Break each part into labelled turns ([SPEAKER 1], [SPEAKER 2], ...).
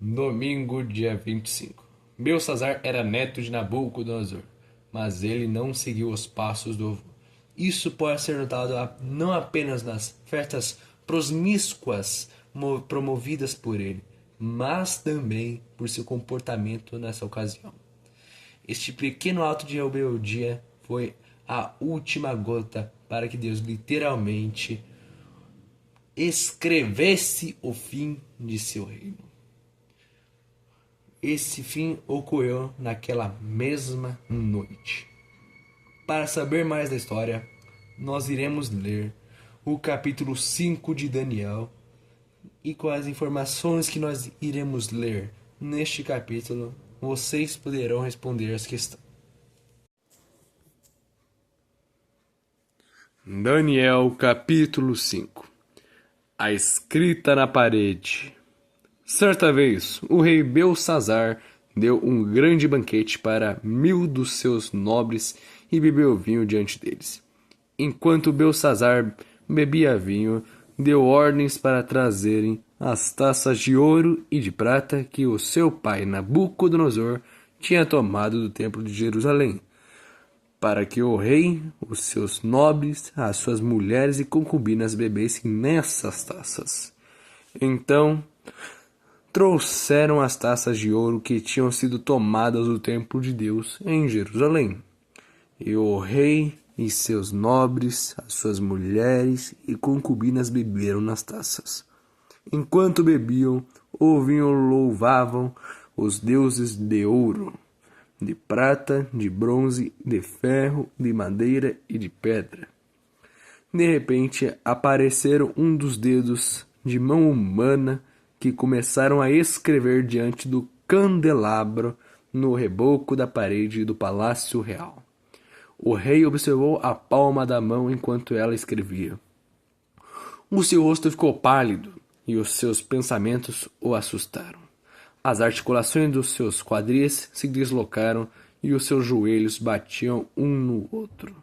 [SPEAKER 1] Domingo, dia 25. Belsazar era neto de Nabucodonosor, mas ele não seguiu os passos do avô. Isso pode ser notado não apenas nas festas promíscuas promovidas por ele, mas também por seu comportamento nessa ocasião. Este pequeno ato de rebeldia foi a última gota para que Deus literalmente escrevesse o fim de seu reino. Esse fim ocorreu naquela mesma noite. Para saber mais da história, nós iremos ler o capítulo 5 de Daniel, e com as informações que nós iremos ler neste capítulo, vocês poderão responder as questões. Daniel capítulo 5. A escrita na parede. Certa vez, o rei Belsazar deu um grande banquete para 1000 dos seus nobres e bebeu vinho diante deles. Enquanto Belsazar bebia vinho, deu ordens para trazerem as taças de ouro e de prata que o seu pai Nabucodonosor tinha tomado do templo de Jerusalém, para que o rei, os seus nobres, as suas mulheres e concubinas bebessem nessas taças. Então trouxeram as taças de ouro que tinham sido tomadas do templo de Deus em Jerusalém. E o rei e seus nobres, as suas mulheres e concubinas beberam nas taças. Enquanto bebiam, o vinho louvavam os deuses de ouro, de prata, de bronze, de ferro, de madeira e de pedra. De repente, apareceram um dos dedos de mão humana que começaram a escrever diante do candelabro no reboco da parede do palácio real. O rei observou a palma da mão enquanto ela escrevia. O seu rosto ficou pálido e os seus pensamentos o assustaram. As articulações dos seus quadris se deslocaram e os seus joelhos batiam um no outro.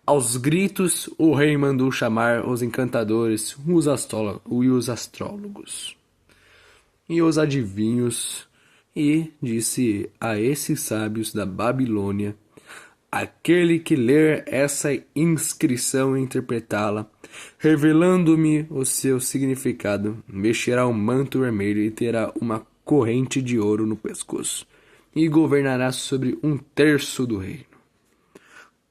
[SPEAKER 1] Aos gritos, o rei mandou chamar os encantadores e os astrólogos e os adivinhos, e disse a esses sábios da Babilônia: aquele que ler essa inscrição e interpretá-la, revelando-me o seu significado, vestirá um manto vermelho e terá uma corrente de ouro no pescoço, e governará sobre 1/3 do reino.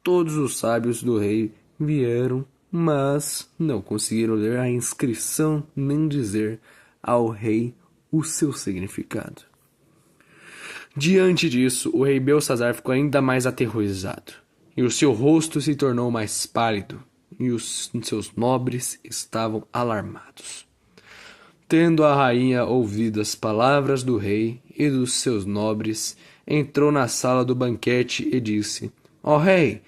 [SPEAKER 1] Todos os sábios do rei vieram, mas não conseguiram ler a inscrição nem dizer ao rei o seu significado. Diante disso, o rei Belsazar ficou ainda mais aterrorizado, e o seu rosto se tornou mais pálido, e os seus nobres estavam alarmados. Tendo a rainha ouvido as palavras do rei e dos seus nobres, entrou na sala do banquete e disse: ó rei,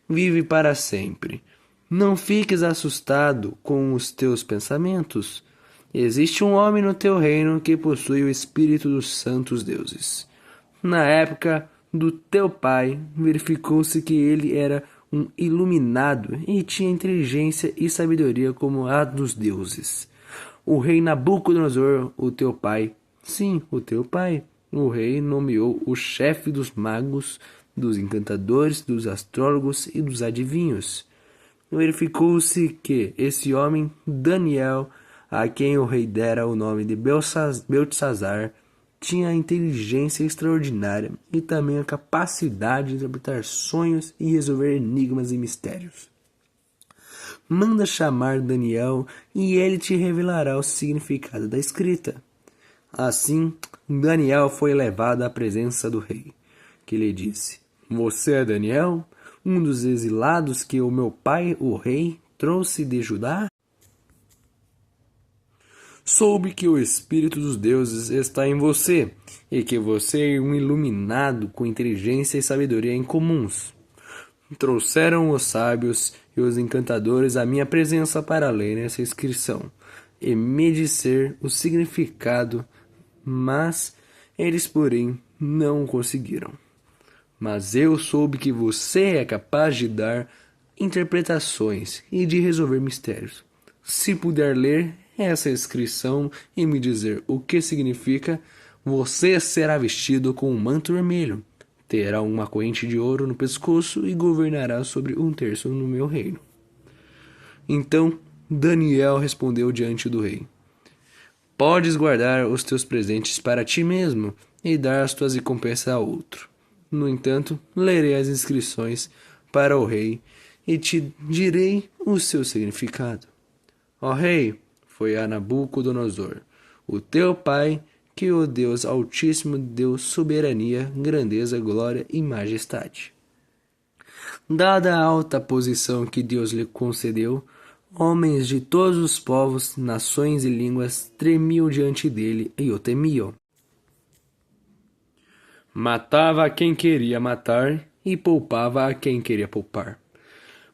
[SPEAKER 1] vive para sempre. Não fiques assustado com os teus pensamentos. Existe um homem no teu reino que possui o espírito dos santos deuses. Na época do teu pai, verificou-se que ele era um iluminado e tinha inteligência e sabedoria como a dos deuses. O rei Nabucodonosor, o teu pai, sim, o teu pai, o rei nomeou o chefe dos magos, dos encantadores, dos astrólogos e dos adivinhos. Verificou-se que esse homem, Daniel, a quem o rei dera o nome de Beltesazar, tinha a inteligência extraordinária e também a capacidade de interpretar sonhos e resolver enigmas e mistérios. Manda chamar Daniel e ele te revelará o significado da escrita. Assim, Daniel foi levado à presença do rei, que lhe disse: você é Daniel, um dos exilados que o meu pai, o rei, trouxe de Judá? Soube que o espírito dos deuses está em você, e que você é um iluminado com inteligência e sabedoria incomuns. Trouxeram os sábios e os encantadores à minha presença para ler essa inscrição e me dizer o significado, mas eles, porém, não o conseguiram. Mas eu soube que você é capaz de dar interpretações e de resolver mistérios. Se puder ler, essa inscrição e me dizer o que significa, você será vestido com um manto vermelho, terá uma corrente de ouro no pescoço e governará sobre 1/3 no meu reino. Então Daniel respondeu diante do rei: Podes guardar os teus presentes para ti mesmo e dar as tuas recompensas a outro. No entanto, lerei as inscrições para o rei e te direi o seu significado. Ó rei, foi a Nabucodonosor, o teu pai, que o Deus Altíssimo deu soberania, grandeza, glória e majestade. Dada a alta posição que Deus lhe concedeu, homens de todos os povos, nações e línguas tremiam diante dele e o temiam. Matava a quem queria matar e poupava a quem queria poupar.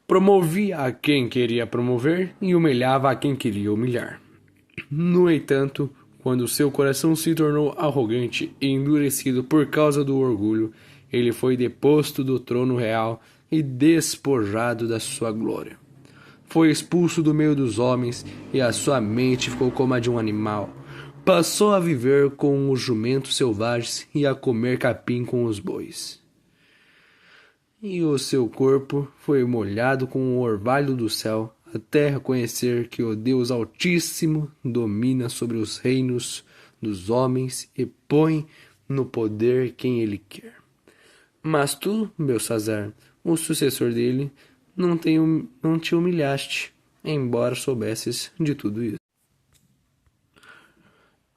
[SPEAKER 1] Promovia a quem queria promover e humilhava a quem queria humilhar. No entanto, quando seu coração se tornou arrogante e endurecido por causa do orgulho, ele foi deposto do trono real e despojado da sua glória. Foi expulso do meio dos homens e a sua mente ficou como a de um animal. Passou a viver com os jumentos selvagens e a comer capim com os bois. E o seu corpo foi molhado com o orvalho do céu, até reconhecer que o Deus Altíssimo domina sobre os reinos dos homens e põe no poder quem ele quer. Mas tu, Belsazzar, o sucessor dele, não te humilhaste, embora soubesses de tudo isso.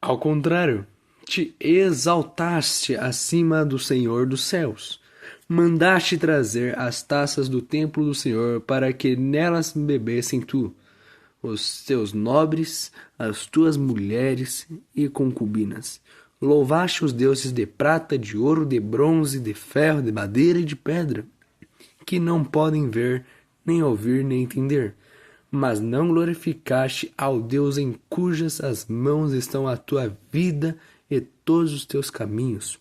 [SPEAKER 1] Ao contrário, te exaltaste acima do Senhor dos céus. Mandaste trazer as taças do templo do Senhor para que nelas bebessem tu, os teus nobres, as tuas mulheres e concubinas. Louvaste os deuses de prata, de ouro, de bronze, de ferro, de madeira e de pedra, que não podem ver, nem ouvir, nem entender. Mas não glorificaste ao Deus em cujas as mãos estão a tua vida e todos os teus caminhos.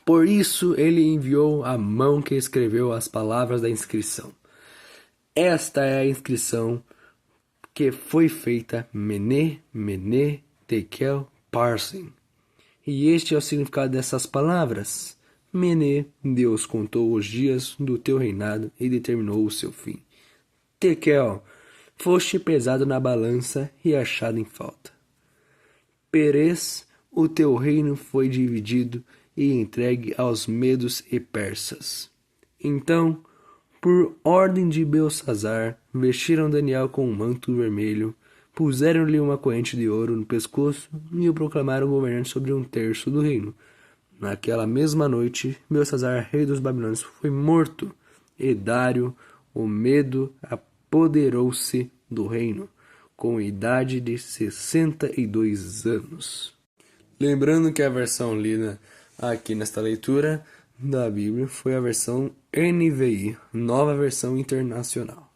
[SPEAKER 1] Por isso ele enviou a mão que escreveu as palavras da inscrição. Esta é a inscrição que foi feita Mene, Mene, Tekel, Parsin. E este é o significado dessas palavras. Mene, Deus contou os dias do teu reinado e determinou o seu fim. Tekel, foste pesado na balança e achado em falta. Perez, o teu reino foi dividido e entregue aos medos e persas. Então, por ordem de Belsazzar, vestiram Daniel com um manto vermelho, puseram-lhe uma corrente de ouro no pescoço e o proclamaram governante sobre 1/3 do reino. Naquela mesma noite, Belsazzar, rei dos babilônios, foi morto, e Dário, o medo, apoderou-se do reino, com idade de 62 anos. Lembrando que a versão lida aqui nesta leitura da Bíblia foi a versão NVI, Nova Versão Internacional.